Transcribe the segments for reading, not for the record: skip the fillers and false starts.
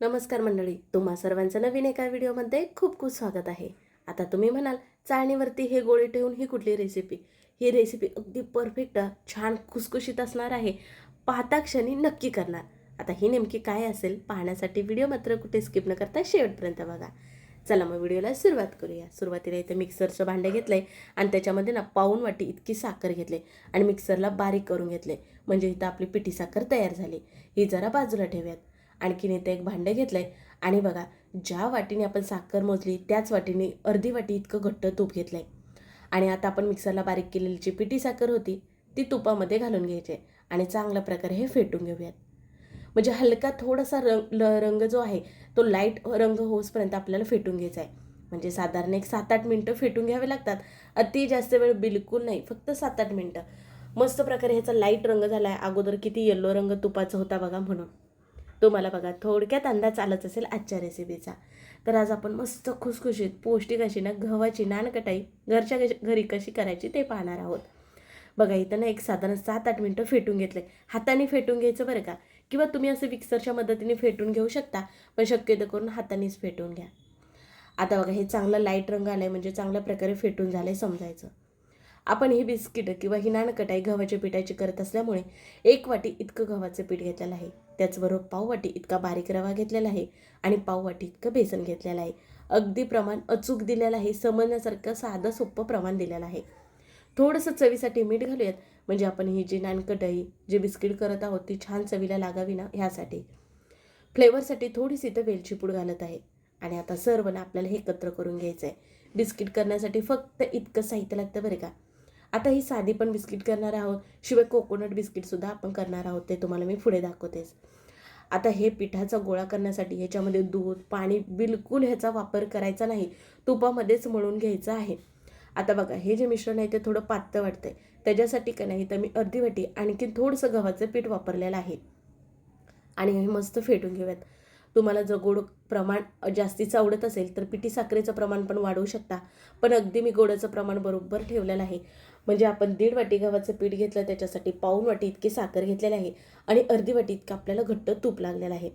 नमस्कार मंडळी, तुम्हा सर्वांचं नवीन एका व्हिडिओमध्ये खूप खूप स्वागत आहे. आता तुम्ही म्हणाल चाळणीवरती हे गोळे ठेवून ही कुठली रेसिपी? ही रेसिपी अगदी परफेक्ट छान खुसखुशीत असणार आहे. पाहता क्षणी नक्की करणार. आता ही नेमकी काय असेल पाहण्यासाठी व्हिडिओ मात्र कुठे स्किप न करता शेवटपर्यंत बघा. चला मग व्हिडिओला सुरुवात करूया. सुरुवातीला इथं मिक्सरचं भांडे घेतलंय आणि त्याच्यामध्ये ना पाऊण वाटी इतकी साखर घेतली आणि मिक्सरला बारीक करून घेतले. म्हणजे इथं आपली पिठी साखर तयार झाली. ही जरा बाजूला ठेवूयात. आणखीन इथे एक भांडं घेतलंय आणि बघा ज्या वाटीने आपण साखर मोजली त्याच वाटीने अर्धी वाटी इतकं घट्ट तूप घेतलंय. आणि आता आपण मिक्सरला बारीक केलेली जी पिठी साखर होती ती तुपामध्ये घालून घ्यायची आणि चांगल्या प्रकारे हे फेटून घेऊयात. म्हणजे हलका थोडासा रंग जो आहे तो लाईट रंग होईपर्यंत आपल्याला फेटून घ्यायचा आहे. म्हणजे साधारण एक 7-8 मिनटं फेटून घ्यावे लागतात. अति जास्त वेळ बिलकुल नाही, फक्त 7-8 मिनटं. मस्त प्रकारे ह्याचा लाईट रंग झाला आहे. अगोदर किती येल्लो रंग तुपाचा होता बघा, म्हणून तुम्हाला बघा थोडक्यात अंदाज आलाच असेल आजच्या रेसिपीचा. तर आज आपण मस्त खुसखुशीत पौष्टिक अशी ना गव्हाची नानकटाई घरच्या घरी कशी करायची ते पाहणार आहोत. बघा इथं ना एक साधारण 7-8 मिनटं फेटून घेतले. हाताने फेटून घ्यायचं बरं का, किंवा तुम्ही असं मिक्सरच्या मदतीने फेटून घेऊ शकता, पण शक्यतो करून हातानेच फेटून घ्या. आता बघा हे चांगला लाईट रंग आलाय म्हणजे चांगल्या प्रकारे फेटून झालंय समजायचं. आपण ही बिस्किटं किंवा ही नानकटाई गव्हाच्या पिठाची करत असल्यामुळे 1 वाटी इतकं गव्हाचं पीठ घेतलेलं आहे. त्याचबरोबर पाव वाटी इतका बारीक रवा घेतलेला आहे आणि पाव वाटी इतकं बेसन घेतलेलं आहे. अगदी प्रमाण अचूक दिलेलं आहे. समजण्यासारखं साधं सोपं प्रमाण दिलेलं आहे. थोडंसं चवीसाठी मीठ घालूयात, म्हणजे आपण ही जी नानकटाई जे बिस्किट करत आहोत ती छान चवीला लागावी ना ह्यासाठी. फ्लेवरसाठी थोडीशी इथं वेलची पूड घालत आहे. आणि आता सर्व ना आपल्याला हे एकत्र करून घ्यायचं आहे. बिस्किट करण्यासाठी फक्त इतकं साहित्य लागतं बरं का. आता ही साधी पण बिस्किट करणार आहोत, शिवाय कोकोनट बिस्किटसुद्धा आपण करणार आहोत, ते तुम्हाला मी पुढे दाखवतेच. आता हे पिठाचा गोळा करण्यासाठी ह्याच्यामध्ये दूध पाणी बिलकुल ह्याचा वापर करायचा नाही, तुपामध्येच मळून घ्यायचं आहे. आता बघा हे जे मिश्रण आहे ते थोडं पातळ वाटतंय, त्याच्यासाठी का नाही तर मी अर्धी वाटी आणखीन थोडंसं गव्हाचं पीठ वापरलेलं आहे आणि हे मस्त फेटून घेऊयात. तुम्हाला जर गोड प्रमाण जास्तीचं आवडत असेल तर पिठी साखरेचं प्रमाण पण वाढवू शकता, पण अगदी मी गोडाचं प्रमाण बरोबर ठेवलेलं आहे. म्हणजे आपण 1.5 वाटी गव्हाचं पीठ घेतलं, त्याच्यासाठी पाऊण वाटी इतकी साखर घेतलेली आहे आणि अर्धी वाटी इतकं आपल्याला घट्ट तूप लागलेलं आहे.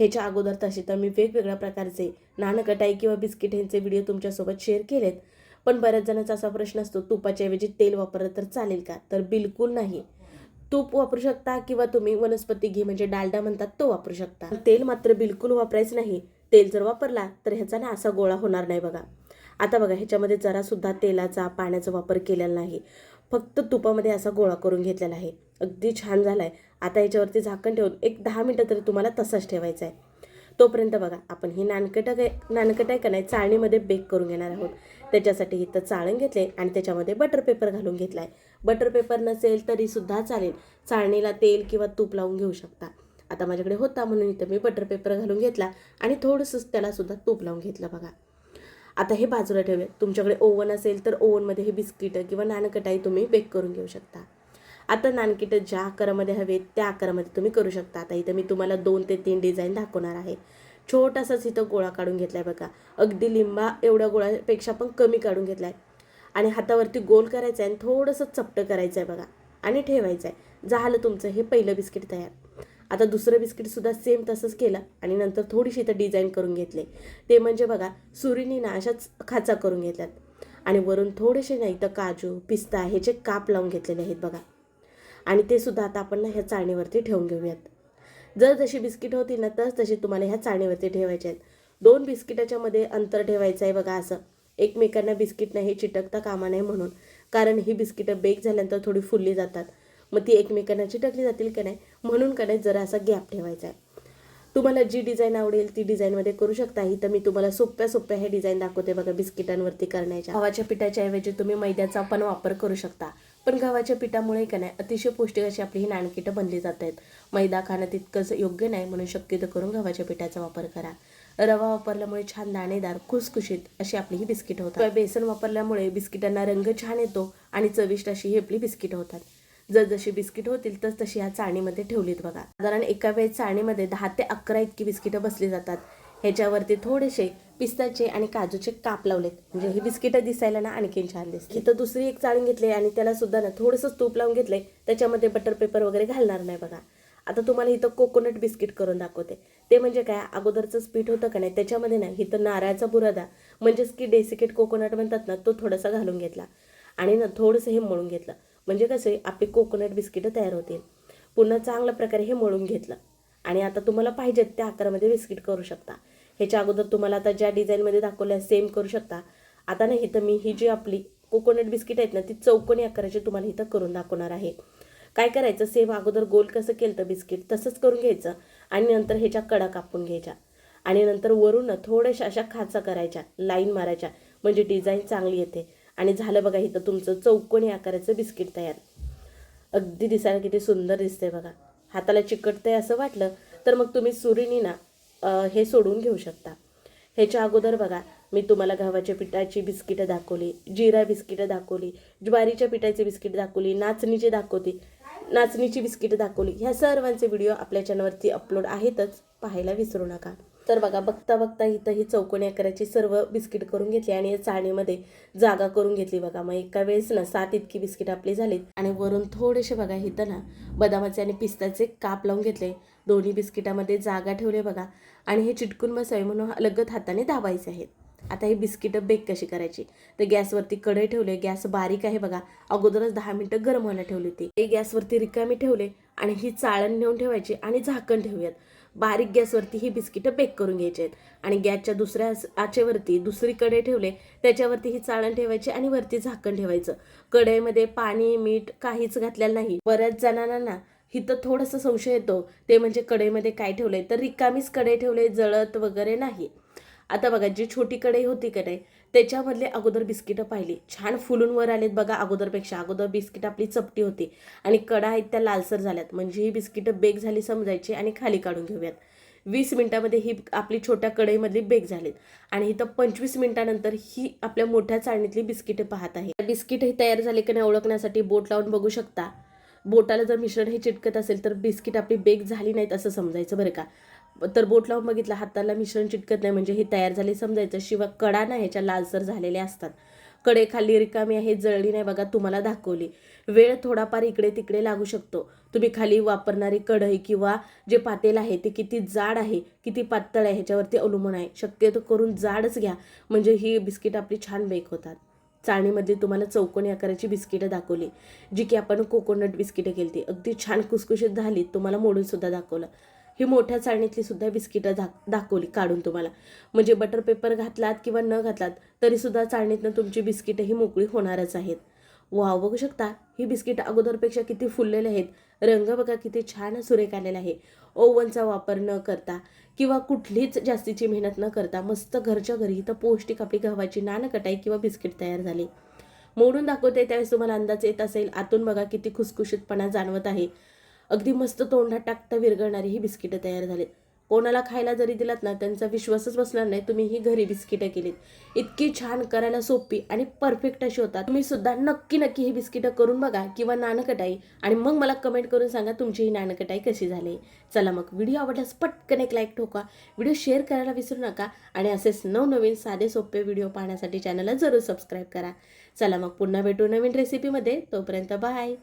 ह्याच्या अगोदर तसे तर मी वेगवेगळ्या प्रकारचे नानकटाई किंवा बिस्किट ह्यांचे व्हिडिओ तुमच्यासोबत शेअर केलेत, पण बऱ्याच जणांचा असा प्रश्न असतो तुपाच्या ऐवजी तेल वापरलं तर चालेल का? तर बिलकुल नाही. तूप वापरू शकता किंवा तुम्ही वनस्पती घी म्हणजे डालडा म्हणतात तो वापरू शकता. तेल मात्र बिलकुल वापरायचं नाही. तेल जर वापरला तर ह्याचा ना असा गोळा होणार नाही बघा. आता बघा ह्याच्यामध्ये जरासुद्धा तेलाचा पाण्याचा वापर केलेला नाही, फक्त तुपामध्ये असा गोळा करून घेतलेला आहे. अगदी छान झाला आहे. आता याच्यावरती झाकण ठेवून एक 10 मिनटं तरी तुम्हाला तसाच ठेवायचा आहे. तोपर्यंत बघा आपण ही नानकटाई का नाही चाळणीमध्ये बेक करून घेणार आहोत. त्याच्यासाठी इथं चाळण घेतले आणि त्याच्यामध्ये बटर पेपर घालून घेतला आहे. बटर पेपर नसेल तरीसुद्धा चालेल, चाळणीला तेल किंवा तूप लावून घेऊ शकता. आता माझ्याकडे होता म्हणून इथं मी बटर पेपर घालून घेतला आणि थोडंसं त्यालासुद्धा तूप लावून घेतलं बघा. आता हे बाजूला ठेवूया. तुमच्याकडे ओव्हन असेल तर ओव्हनमध्ये हे बिस्किटं किंवा नानकटाई तुम्ही बेक करून घेऊ शकता. आता नानकिटं ज्या आकारामध्ये हवेत त्या आकारामध्ये तुम्ही करू शकता. आता इथं मी तुम्हाला 2 ते 3 डिझाईन दाखवणार आहे. छोटासाच इथं गोळा काढून घेतलाय बघा. अगदी लिंबा एवढ्या गोळापेक्षा पण कमी काढून घेतलाय आणि हातावरती गोल करायचं आहे आणि थोडंसं चपटं करायचं आहे बघा आणि ठेवायचं आहे. झालं तुमचं हे पहिलं बिस्किट तयार. आता दुसरं बिस्किटसुद्धा सेम तसंच केलं आणि नंतर थोडीशी इथं डिझाईन करून घेतले. ते म्हणजे बघा सुरीनी ना अशाच खाचा करून घेतल्यात आणि वरून थोडेसे नाही तर काजू पिस्ता ह्याचे काप लावून घेतलेले आहेत बघा. आणि ते सुद्धा आता आपण ना ह्या चाळणीवरती ठेवून घेऊयात. जर जशी बिस्किट होती ना तशी तुम्हाला ह्या चाळणीवरती ठेवायचे आहेत. 2 बिस्किटाच्या मध्ये अंतर ठेवायचं आहे बघा असं. एकमेकांना बिस्किट नाही चिटकता कामा नये म्हणून, कारण ही बिस्किटं बेक झाल्यानंतर थोडी फुलली जातात, मग ती एकमेकांना चिटकली जातील का नाही म्हणून का नाही जरा असा गॅप ठेवायचा आहे. तुम्हाला जी डिझाईन आवडेल ती डिझाईनमध्ये करू शकता. ही तर मी तुम्हाला सोप्या हे डिझाईन दाखवते बघा बिस्किटांवरती करण्याच्या. गव्हाच्या पिठाच्या ऐवजी तुम्ही मैद्याचा पण वापर करू शकता, पण गव्हाच्या पिठामुळे का नाही अतिशय पौष्टिक अशी आपली ही नानकिटं बनली जात आहेत. मैदा खाणं तितकंच योग्य नाही, म्हणून शक्यतो करून गव्हाच्या पिठाचा वापर करा. रवा वापरल्यामुळे छान दाणेदार खुसखुशीत अशी आपली ही बिस्किट होतात. बेसन वापरल्यामुळे बिस्किटांना रंग छान येतो आणि चविष्ट अशी ही आपली बिस्किट होतात. जशी बिस्किट होतील तशी ह्या चाळणीमध्ये ठेवलीत बघा. साधारण एका वेळेस चाळणीमध्ये 10 ते 11 इतकी बिस्किटं बसली जातात. ह्याच्यावरती थोडेसे पिस्ताचे आणि काजूचे काप लावलेत, म्हणजे ही बिस्किटं दिसायला ना आणखीन छान दिसते. इथं दुसरी एक चाळण घेतली आणि त्याला सुद्धा ना थोडंसं तूप लावून घेतलंय. त्याच्यामध्ये बटर पेपर वगैरे घालणार नाही बघा. आता तुम्हाला इथं कोकोनट बिस्किट करून दाखवते. ते म्हणजे काय, अगोदरचं पीठ होतं का नाही त्याच्यामध्ये ना इथं नारळाचा बुरादा म्हणजेच की डेसिकेट कोकोनट म्हणतात ना, तो थोडासा घालून घेतला आणि ना थोडंसं हे मळून घेतलं. म्हणजे कसे आपले कोकोनट बिस्किटं तयार होतील. पुन्हा चांगल्या प्रकारे हे मळून घेतलं आणि आता तुम्हाला पाहिजेत त्या आकारामध्ये बिस्किट करू शकता. ह्याच्या अगोदर तुम्हाला आता ज्या डिझाईनमध्ये दाखवल्या सेम करू शकता. आता ना इथं मी ही जी आपली कोकोनट बिस्किट आहेत ना ती चौकोनी आकाराची तुम्हाला इथं करून दाखवणार आहे. काय करायचं, सेम अगोदर गोल कसं केलं तर बिस्किट तसंच करून घ्यायचं आणि नंतर ह्याच्या कडा कापून घ्यायच्या आणि नंतर वरून ना थोड्याशा अशा खाचा करायच्या, लाईन मारायच्या, म्हणजे डिझाईन चांगली येते. आणि झालं बघा इथं तुमचं चौकोनी आकाराचं बिस्किट तयार. अगदी दिसायला किती सुंदर दिसते बघा. हाताला चिकटतंय असं वाटलं तर मग तुम्ही सुरीनी ना हे सोडून घेऊ शकता. ह्याच्या अगोदर बघा मी तुम्हाला गव्हाच्या पिठाची बिस्किटं दाखवली, जिरा बिस्किटं दाखवली, ज्वारीच्या पिठाची बिस्किट दाखवली, नाचणीची बिस्किटं दाखवली. ह्या सर्वांचे व्हिडिओ आपल्या चॅनलवरती अपलोड आहेतच, पाहायला विसरू नका. तर बघा बघता बघता इथं ही चौकोनी आकाराची सर्व बिस्किट करून घेतली आणि या चाळणीमध्ये जागा करून घेतली बघा. मग एका वेळेस ना 7 इतकी बिस्किट आपली झालीत आणि वरून थोडेसे बघा इथं ना बदामाचे आणि पिस्ताचे काप लावून घेतले. दोन्ही बिस्किटामध्ये जागा ठेवले बघा आणि हे चिटकून बसावे म्हणून लगत हाताने दाबायचे आहेत. आता ही बिस्किटं बेक कशी करायची, तर गॅसवरती कढई ठेवले. गॅस बारीक आहे बघा, अगोदरच 10 मिनिटं गरम व्हायला ठेवली होती. ते गॅसवरती रिकामी ठेवले आणि ही चाळण नेऊन ठेवायची आणि झाकण ठेवूयात. बारीक गॅसवरती ही बिस्किटं बेक करून घ्यायची आहेत आणि गॅसच्या दुसऱ्या आचेवरती दुसरी कढई ठेवले, त्याच्यावरती ही चाळण ठेवायची आणि वरती झाकण ठेवायचं. कढईमध्ये पाणी मीठ काहीच घातलेलं नाही. बऱ्याच जणांना ना इथं थोडंसं संशय येतो, ते म्हणजे कढईमध्ये काय ठेवलंय, तर रिकामीच कढई ठेवले, जळत वगैरे नाही. आता बघा जी छोटी कढई होती का नाही त्याच्यामधले अगोदर बिस्किटं पाहिली, छान फुलून वर आलेत बघा. अगोदर बिस्किट आपली चपटी होती आणि कडा आहेत त्या लालसर झाल्यात, म्हणजे ही बिस्किटं बेक झाली समजायची आणि खाली काढून घेऊयात. 20 मिनिटामध्ये ही आपली छोट्या कढईमधली बेक झालीत आणि इथं 25 मिनिटानंतर ही आपल्या मोठ्या चाळणीतली बिस्किटं पाहत आहे. बिस्किट ही तयार झाले की नाही ओळखण्यासाठी बोट लावून बघू शकता. बोटाला जर मिश्रण हे चिटकत असेल तर बिस्किट आपली बेक झाली नाहीत असं समजायचं बरं का. तर बोट लावून बघितलं, हाताला मिश्रण चिटकत नाही म्हणजे ही तयार झाली समजायचं. शिवाय कडा ना ह्याच्या लालसर झालेल्या असतात. कडे खाली रिकामी आहे, जळली नाही बघा, तुम्हाला दाखवली. वेळ थोडाफार इकडे तिकडे लागू शकतो. तुम्ही खाली वापरणारी कढई किंवा जे पातेल आहे ते किती जाड आहे किती पातळ आहे ह्याच्यावरती अवलंबून आहे. शक्यतो करून जाडच घ्या म्हणजे ही बिस्किट आपली छान बेक होतात. चाळणीमध्ये तुम्हाला चौकोनी आकाराची बिस्किटं दाखवली, जी की आपण कोकोनट बिस्किटं केली ती अगदी छान खुसखुशीत झाली. तुम्हाला मोडून सुद्धा दाखवलं. ही मोठ्या चाळणीतली सुद्धा बिस्किटं दाखवली काढून तुम्हाला, म्हणजे बटर पेपर घातलात किंवा न घातलात तरी सुद्धा चाळणीतनं तुमची बिस्किटं ही मोकळी होणारच आहेत. वाव, बघू शकता ही बिस्किटं अगोदरपेक्षा किती फुललेले आहेत. रंग बघा किती छान सुरेख आलेला आहे. ओव्हनचा वापर न करता किंवा कुठलीच जास्तीची मेहनत न करता मस्त घरच्या घरी इथं पौष्टिक आपली गव्हाची नानकटाई किंवा बिस्किट तयार झाली. मोडून दाखवते त्यावेळेस तुम्हाला अंदाज येत असेल. आतून बघा किती खुसखुशीतपणा जाणवत आहे. अगदी मस्त तोंडात टाकता विरघळणारी ही बिस्किटं तयार झालीत. कोणाला खायला जरी दिलात ना त्यांचा विश्वासच बसणार नाही तुम्ही ही घरी बिस्किटं केलीत. इतकी छान, करायला सोपी आणि परफेक्ट अशी होतात. तुम्ही सुद्धा नक्की ही बिस्किटं करून बघा किंवा नानकटाई आणि मग मला कमेंट करून सांगा तुमची ही नानकटाई कशी झाली. चला मग व्हिडिओ आवडल्यास पटकन एक लाईक ठोका, व्हिडिओ शेअर करायला विसरू नका आणि असेच नवनवीन साधे सोपे व्हिडिओ पाहण्यासाठी चॅनलला जरूर सबस्क्राईब करा. चला मग पुन्हा भेटू नवीन रेसिपीमध्ये. तोपर्यंत बाय.